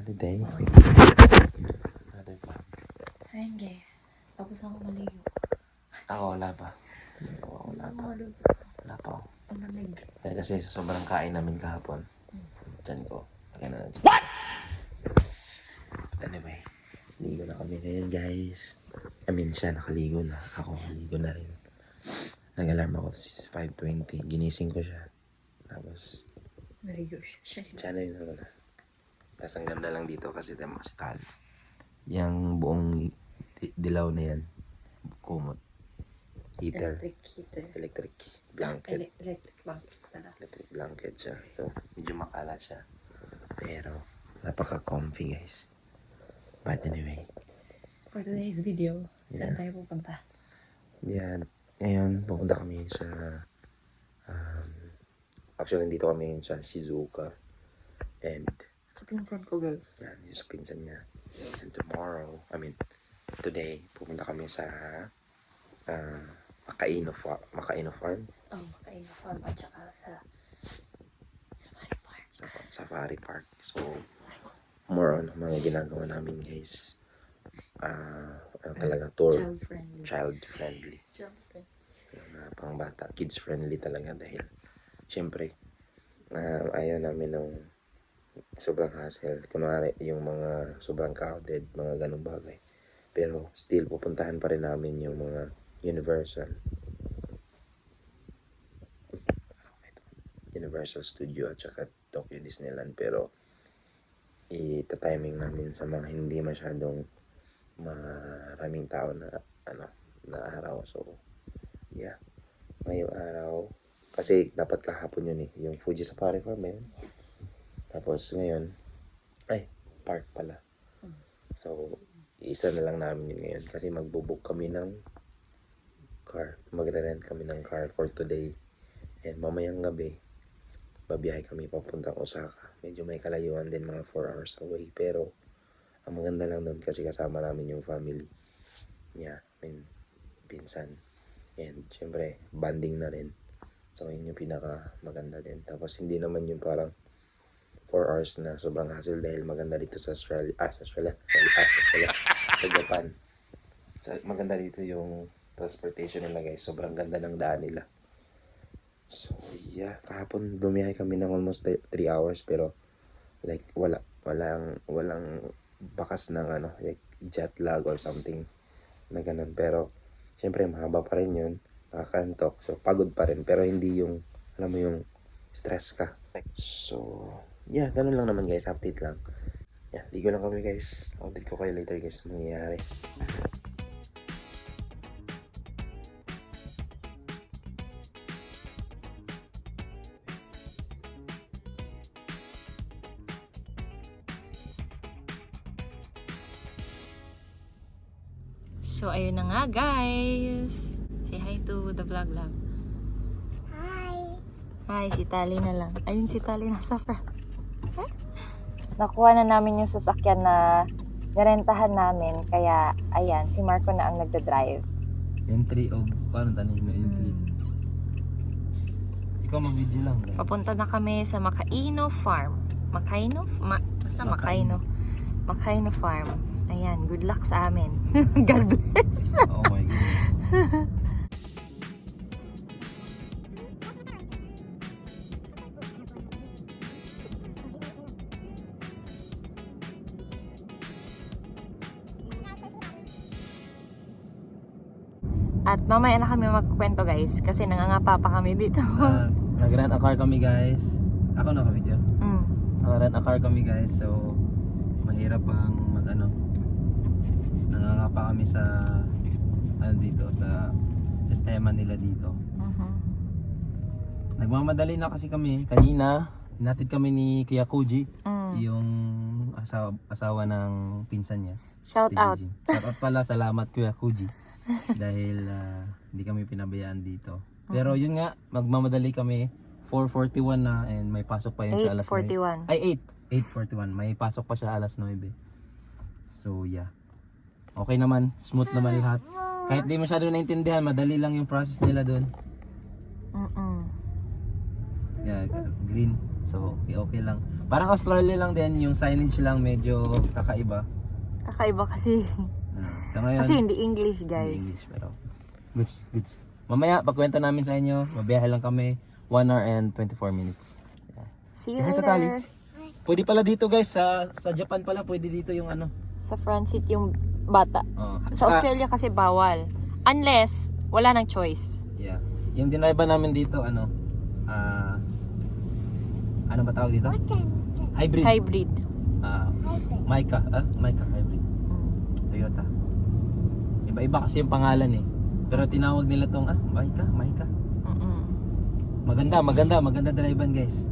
Another day. Another vlog. Ayan guys, tapos ako maligo. Ako wala pa. Wala pa. Maligo. Wala pa ako. Ang lamig. Kaya kasi sa sobrang kain namin kahapon. Diyan ko. Kaya na dyan. What? Anyway. Ligo na kami ngayon guys. I mean siya nakaligo na. Ako ligo na rin. Nag-alarm ako sa 5:20. Ginising ko siya. Tapos Maligo siya. siya na yun na. Tapos ang ganda lang dito kasi demo si Tal. Yung buong dilaw na yan. Kumot. Heater. Electric heater. Electric blanket. Electric blanket pala. Electric blanket siya. So, medyo makalat siya. Pero, napaka-comfy guys. But anyway. For today's video, saan Yeah. tayo pupunta? Yan. Ngayon, pupunta kami sa... actually, dito kami ngayon sa Shizuoka. And, Sa pinsan ko guys. yan, yung sa pinsan niya. And tomorrow, today, pupunta kami sa Makaino Farm. Oh, makain na farm at saka sa Safari Park. Safari Park. So, more on mga ginagawa namin guys. Talaga tour. Child friendly. Child friendly. Child friendly. Pang bata. Kids friendly talaga dahil syempre, ayaw namin ng sobrang hassle. Kunwari, yung mga sobrang crowded, mga ganong bagay. Pero still, pupuntahan pa rin namin yung mga Universal Studio at saka Tokyo Disneyland. Pero ita-timing namin sa mga hindi masyadong maraming tao na na araw. So yeah, ngayong araw kasi dapat kahapon yun yung Fuji Safari Farm yun. Yes. Tapos ngayon park pala. So isa na lang namin yun ngayon kasi magbubook kami ng car. Magre-rent kami ng car for today. And mamayang gabi babiyahe kami papuntang Osaka. Medyo may kalayuan din, mga 4 hours away. Pero ang maganda lang doon kasi kasama namin yung family niya, pinsan. And syempre, banding na rin. So yun yung pinaka maganda din. Tapos hindi naman yung parang 4 hours na sobrang hassle dahil maganda dito sa Australia. Sa Japan. Maganda dito yung transportation nila guys. Sobrang ganda ng daan nila. So yeah, kahapon bumiyahe kami ng almost 3 hours pero like walang bakas ng like jet lag or something na ganun. Pero syempre mahaba pa rin yun, nakakantok, so pagod pa rin pero hindi yung alam mo yung stress ka. So yeah, ganun lang naman guys, update lang. Yeah, ligo lang kami guys, update ko kayo later guys mangyayari. So, ayun na nga guys. Say hi to the vlog lang. Hi, si Tali na lang. Ayun si Tali nasa front. Nakuha na namin yung sasakyan na nirentahan namin. Kaya, ayan, si Marco na ang nagda-drive. Entry of, paano tanin na entry? Ikaw mag-video lang. Papunta na kami sa Makaino Farm. Basta Makaino. Makaino Farm. Ayan, good luck sa amin. God bless. Oh my goodness. At mamaya na kami magkukwento guys kasi nangangapa pa kami dito. Nag-rent a car kami guys. Ako na video. Nag-rent a car kami guys. So mahirap ang nangangapa kami sa dito sa sistema nila dito. Nagmamadali na kasi kami. Kanina hinatid kami ni Kuya Koji, yung asawa ng pinsan niya. Shout out. Shout out pala, salamat Kuya Koji. Dahil hindi kami pinabayaan dito. Pero yun nga, magmamadali kami. 4:41 na and may pasok pa yun sa alas 9. 8:41. Ay 8:41. May pasok pa siya alas 9. So yeah. Okay naman, smooth naman lahat. Kahit di masyado naintindihan, madali lang yung process nila doon. Yeah, green. So, okay lang. Parang Australia lang din, yung signage lang medyo kakaiba. Kakaiba kasi. Sa ngayon, Kasi hindi English, hindi guys. English, pero goods. Mamaya, pagkwento namin sa inyo, mabiyahe lang kami, 1 hour and 24 minutes. Yeah. See you Say hi to later. Tali. Pwede pala dito guys, sa Japan pala, pwede dito yung ano. Sa front seat yung bata. Oh, Sa Australia kasi bawal. Unless, wala nang choice. Yeah. Yung dinrive namin dito, ano ba tawag dito? Hybrid. Hybrid. Mica hybrid. Toyota. Iba-iba kasi yung pangalan eh. Pero tinawag nila tong Mica. Mm-mm. Maganda drivean guys.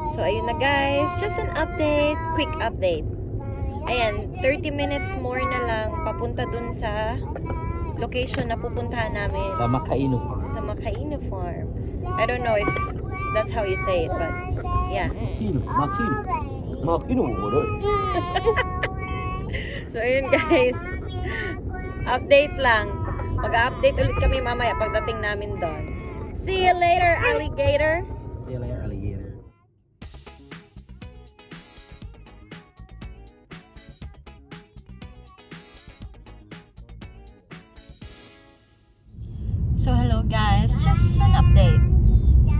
So, ayun na guys. Just an update. Quick update. Ayan, 30 minutes more na lang papunta dun sa location na pupuntahan namin. Sa Macaino. Sa Macaino Farm. I don't know if that's how you say it, but yeah. Macaino mo rin. So, ayun guys. Update lang. Mag-update ulit kami mamaya pagdating namin doon. See you later, alligator! See you later, alligator. So, hello guys. Just an update.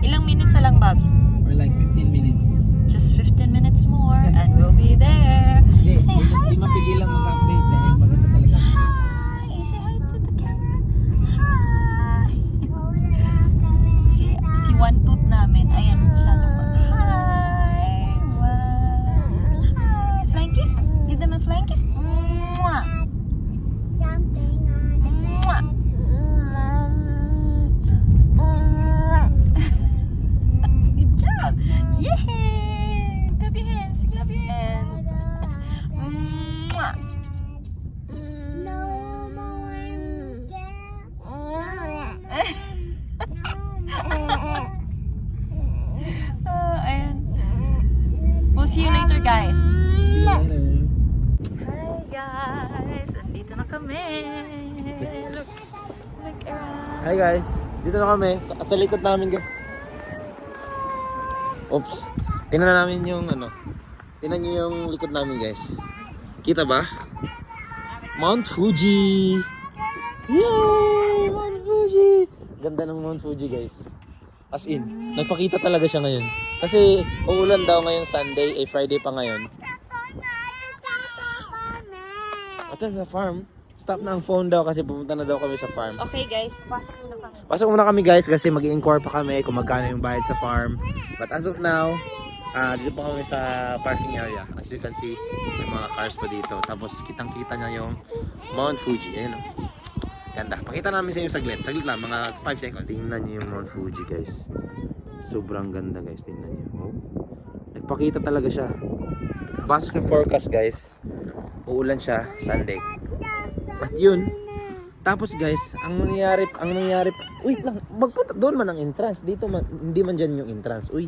Ilang minutes na lang, Babs? Or like 15 minutes. Just 15 minutes more and we'll be there. Okay, Say hi, di mapigilan mag-update dahil maganda talaga. Hi! Say hi to the camera. Hi! si One Tooth namin, ayan, masyado pa. Hi! Wow! Hi! Flying kiss? Give them a flying kiss. Mwah! Mwah! Good job! Yay! Clap your hands! Clap your hands! Mwah! Ayan. We'll see you later, guys. See you later. Hi, guys. Andito na kami. Look around. Hi guys, dito na kami at sa likod namin guys. Oops. Tingnan namin yung Tingnan niyo yung likod namin guys. Kita ba? Mount Fuji. Yay! Mount Fuji. Ganda ng Mount Fuji guys. As in, nagpakita talaga siya ngayon. Kasi uulan daw ngayong Sunday, Friday pa ngayon. Ito sa farm. Stop na ang phone daw kasi pupunta na daw kami sa farm. Okay, guys. Pasok muna kami. Pasok muna kami guys kasi mag-i-inquire pa kami kung magkano yung bayad sa farm. But as of now, dito pa kami sa parking area. As you can see, may mga cars pa dito. Tapos kitang-kita niya yung Mount Fuji. Ayan o. Ganda. Pakita namin sa inyo saglit. Saglit lang, mga 5 seconds. Tingnan niyo yung Mount Fuji guys. Sobrang ganda guys. Tingnan niyo. Oh. Nagpakita talaga siya. Base sa forecast guys, uulan siya Sunday. At yun, tapos guys, ang nangyayari, wait lang, magpunta doon man ang entrance, dito man, hindi man dyan yung entrance, uy.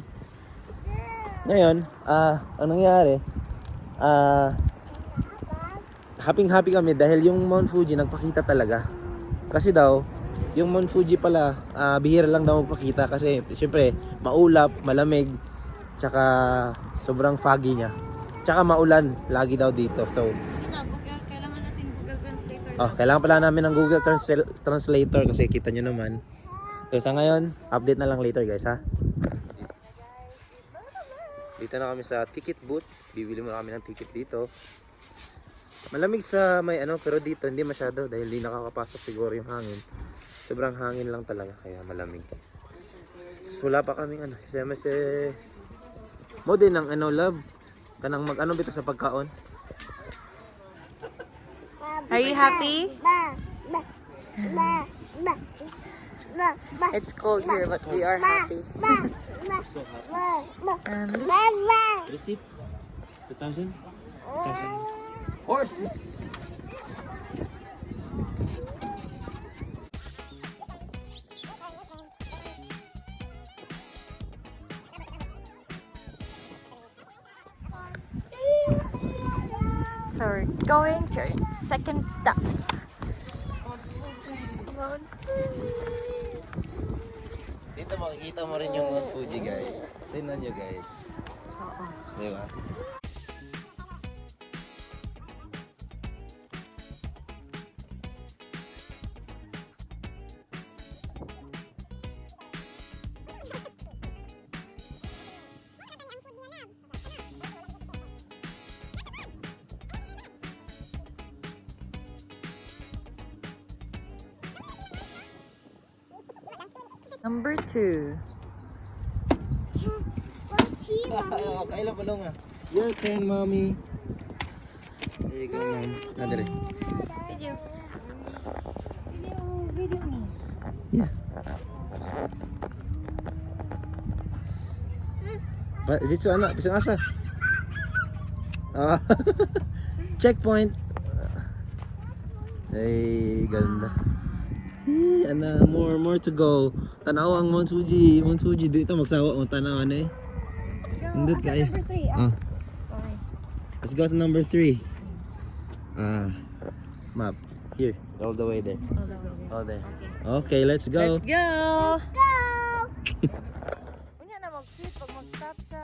Ngayon, ang nangyayari, happy kami dahil yung Mount Fuji nagpakita talaga. Kasi daw, yung Mount Fuji pala, bihira lang daw magpakita kasi syempre, maulap, malamig, tsaka sobrang foggy niya. Tsaka maulan, lagi daw dito, so kailangan pala namin ng Google Translator kasi kita nyo naman. So sa ngayon, update na lang later guys ha. Dito na kami sa ticket booth. Bibili muna kami ng ticket dito. Malamig sa may ano, pero dito hindi masyado dahil hindi nakakapasok siguro yung hangin. Sobrang hangin lang talaga kaya malamig. So, wala pa kaming ano, SMS mo din ng ano, love. Kanang mag-ano bito sa pagkaon. Are you happy? It's cold here, but we are happy. So happy. And Receipt? 2,000? 2,000. Horses! so we're going to our second stop. Mount Fuji. Dito makikita mo rin yung Mount Fuji, guys. Tingnan nyo, guys. Oo. Diba? Number 2. Kailan pa lang ah. Your turn, mommy. There you go, mom. Nadali. Video. Video me. Yeah. Dito ano? Pisang asa? Ah. Checkpoint. Ay, ganda. Ana, more to go. Tanaw ang Mount Fuji. Mount Fuji dito magsawa mo tanaw ano eh. Hindot ka eh. Number 3. Ah. Okay. Let's go to number 3. Map. Here, all the way there. All there. Okay, let's go. Let's go! Unya na mag-fit pag mag-stop siya.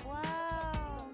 Wow!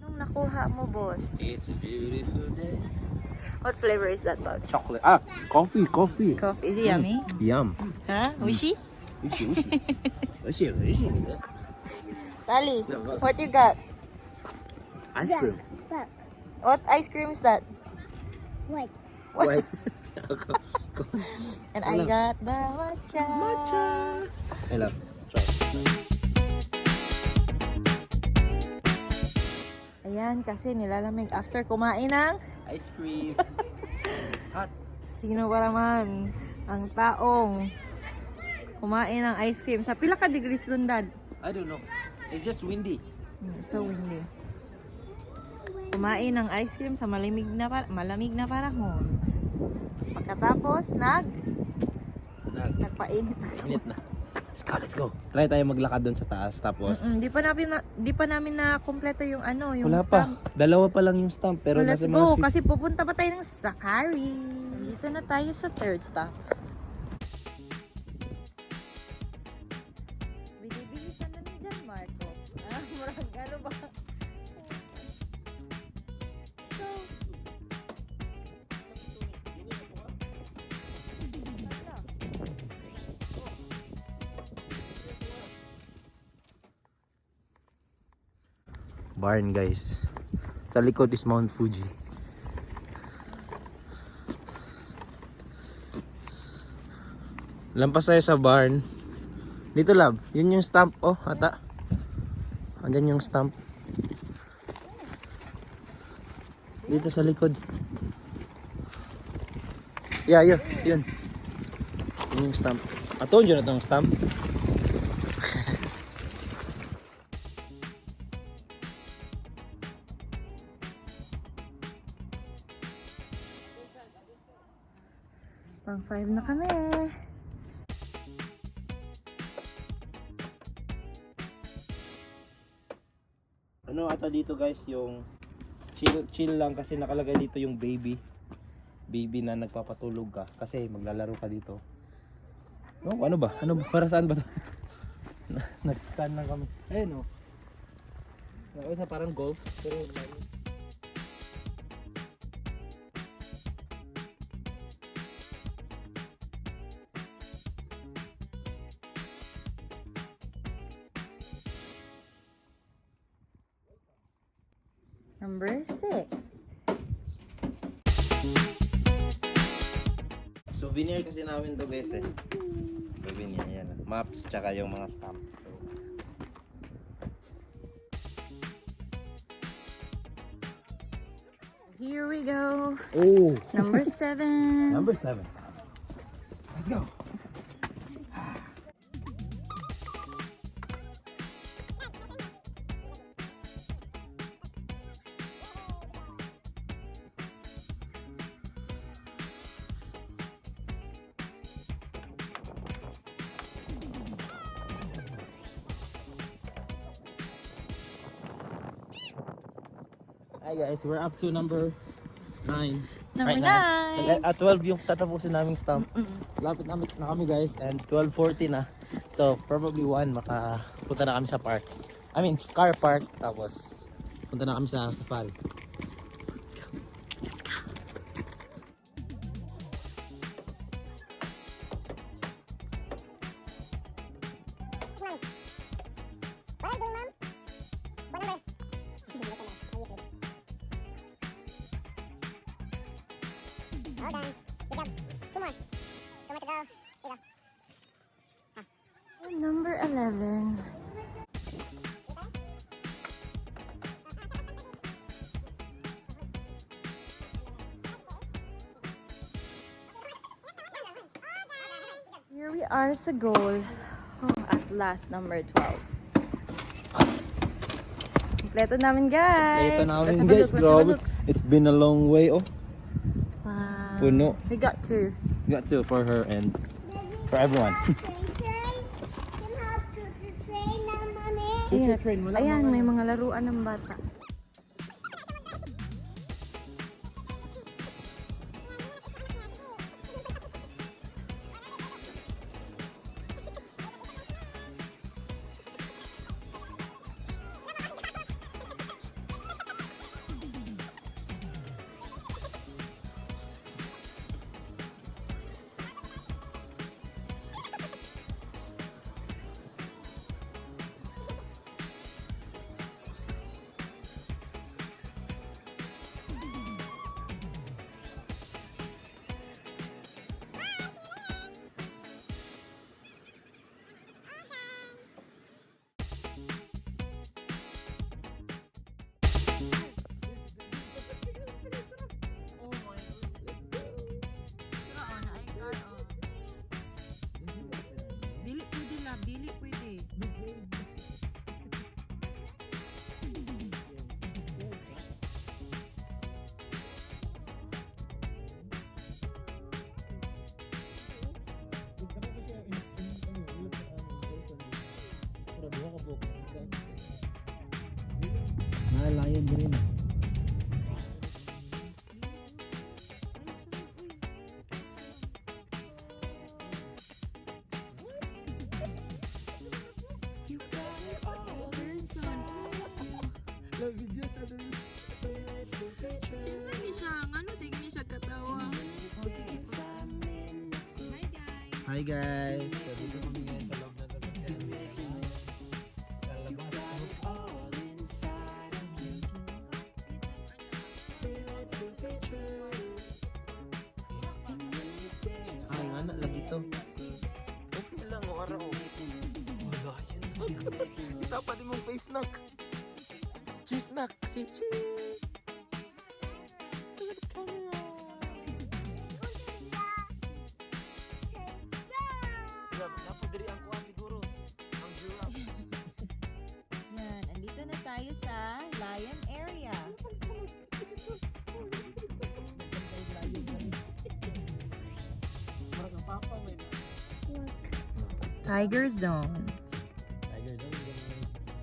Nung nakuha mo, boss? It's a beautiful day. What flavor is that, boss? Chocolate. Coffee. Coffee. Is it yummy? Yum. Huh? Wishy? Wishy. Tali, what you got? Ice cream. What ice cream is that? White. And I got the matcha. I love. Ayan, kasi nilalamig after kumain ng Ice cream. Hot. sino pa naman ang taong kumain ng ice cream. Sa pila ka degrees dun, Dad? I don't know. It's just windy. It's so windy. Kumain ng ice cream sa malamig na panahon. Pagkatapos, nagpainit. Init na. Let's go. Try tayo maglakad doon sa taas tapos. Di pa namin na kompleto yung ano, yung Wala stamp. pa. Dalawa pa lang yung stamp pero Well, let's nasa go mga kasi pupunta pa tayo ng Sakari. Dito na tayo sa third stop. Bilisan na ni Jan Marco. Murag ano ba? So, barn, guys. Sa likod is Mount Fuji. Lampas tayo sa barn. Dito, love. Yun yung stamp, oh, ata. Andyan yung stamp. Dito sa likod. Yeah, yun. Yung stamp. Ato, dyan na itong stamp. Pang 5 na kami. Ano ata dito guys, yung chill lang kasi nakalagay dito yung baby na nagpapatulog ka kasi maglalaro ka dito. No, ano ba? Para saan ba to? Nag-scan lang kami. Ayun oh. Isa parang golf pero Number 6. souvenir kasi namin to guys eh. Souvenir yan. Maps tsaka yung mga stamp. Here we go. Oh, Number 7. number 7. Let's go. Hi guys, we're up to number 9. Number Right 9. At 12 yung tatapusin naming stamp. Lapit na kami guys and 12:40 na. So probably 1 makapunta na kami sa park. I mean car park tapos punta na kami sa safari. Let's go. Hold on. We got 2 more. 2 more to go. There you go. Number 11. Here we are sa goal. At last, number 12. Kompleto namin, guys. Ito namin Let's have a guys, look, let's have a grabe. look. It's been a long way oh. Wow. Puno. We got 2. Got to for her and for everyone. Ayan, train, wala ayan, mga- may mga laruan ng bata. Dili pwede na, dili pwede. Nalayan din rin. Kinsa ni siya? Ano sige ni siya katawa? Oh, sige po. Hi guys! So, dito kami ngayon sa loob ng sasakyan. Sa labas. Ay, anak lagi to. Okay lang, o araw. Wala yan. Kita pa din mong face knock. Cheese knock. Say cheese. Look at the camera. tayo sa lion area. Tiger Zone. Tiger Zone, guys.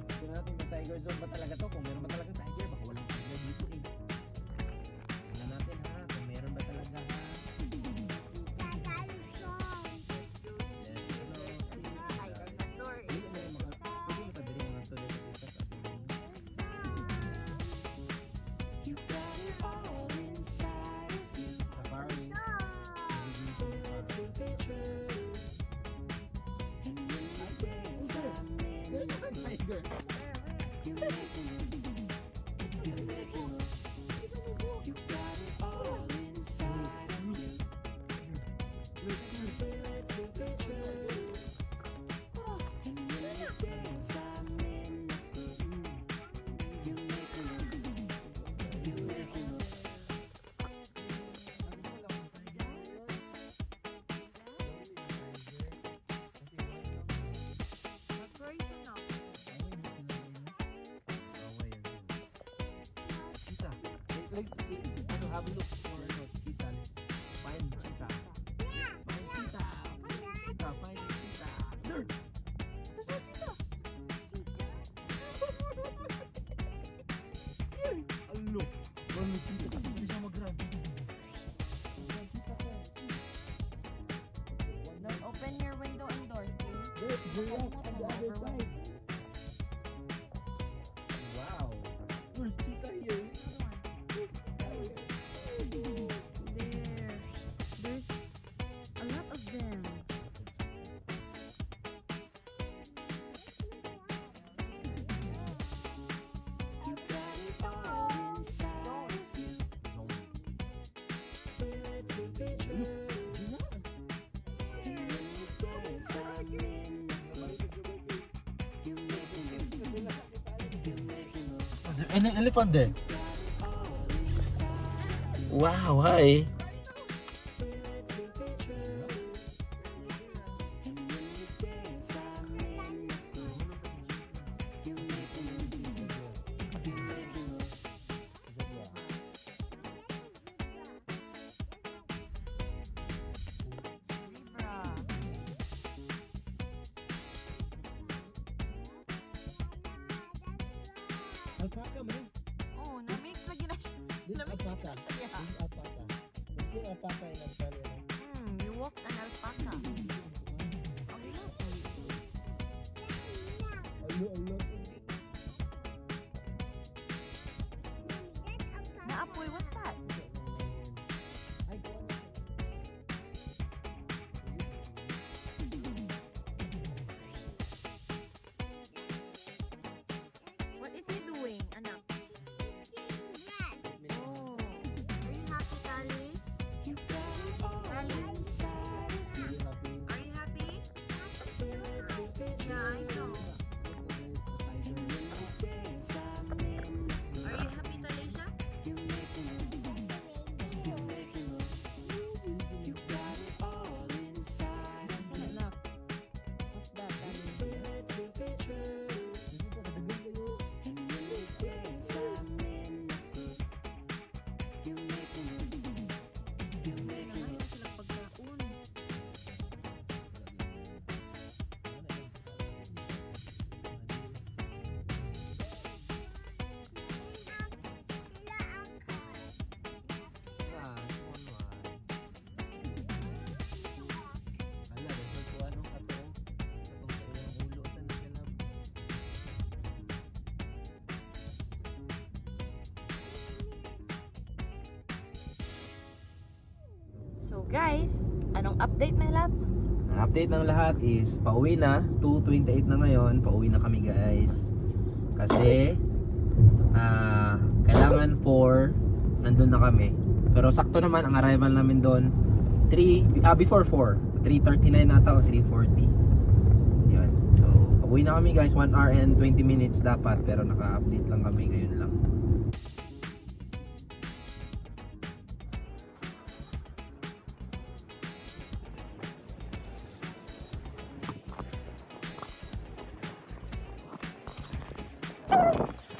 Gusto natin yung Tiger Zone ba talaga to? Kung meron ba talaga tiger, baka walang tiger dito eh. Tingnan natin ha, kung meron ba talaga ha. Ay, dinosaur. There's a tiger. Let's have a look for cheetah. Let's find cheetah. Find cheetah. Cheetah. Find the cheetah. There. There's a cheetah. Here. Alo. Wala cheetah kasi hindi siya mag-run. Don't open your window and doors, please. There on the other side. Wow. There's cheetah here. There's a lot of them. An elephant there. Wow, hi. Zebra. Alpaca, man. Oh, na-mix lagi na siya. This Na-mix alpaca. lagi na siya. This is alpaca. Let's see alpaca in Australia. You walk an alpaca. Okay, let's see. Naapoy, what's that? Ay, go on. What is he doing, anak? Oh. Are you happy, Kali? Kali? Are you happy? Yeah, I know. Are you happy, Talisha? What's it, look? What's that, Talisha? Nakain sila pagkaon. So guys, anong update na lab? Ang update ng lahat is pauwi na. 2:28 na ngayon. Pauwi na kami guys. Kasi kailangan 4 nandun na kami. Pero sakto naman ang arrival namin doon before 4. 3:39 nata o 3:40. Yun. So, pauwi na kami guys. 1 hour and 20 minutes dapat. Pero naka-update lang kami ngayon lang.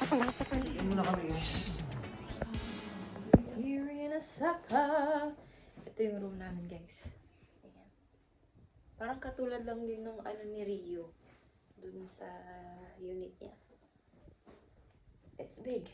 Check na kami guys. Here in Osaka. Ito yung room namin, guys. Ayan. Parang katulad lang din ng ano ni Rio. Dun sa unit niya. It's big.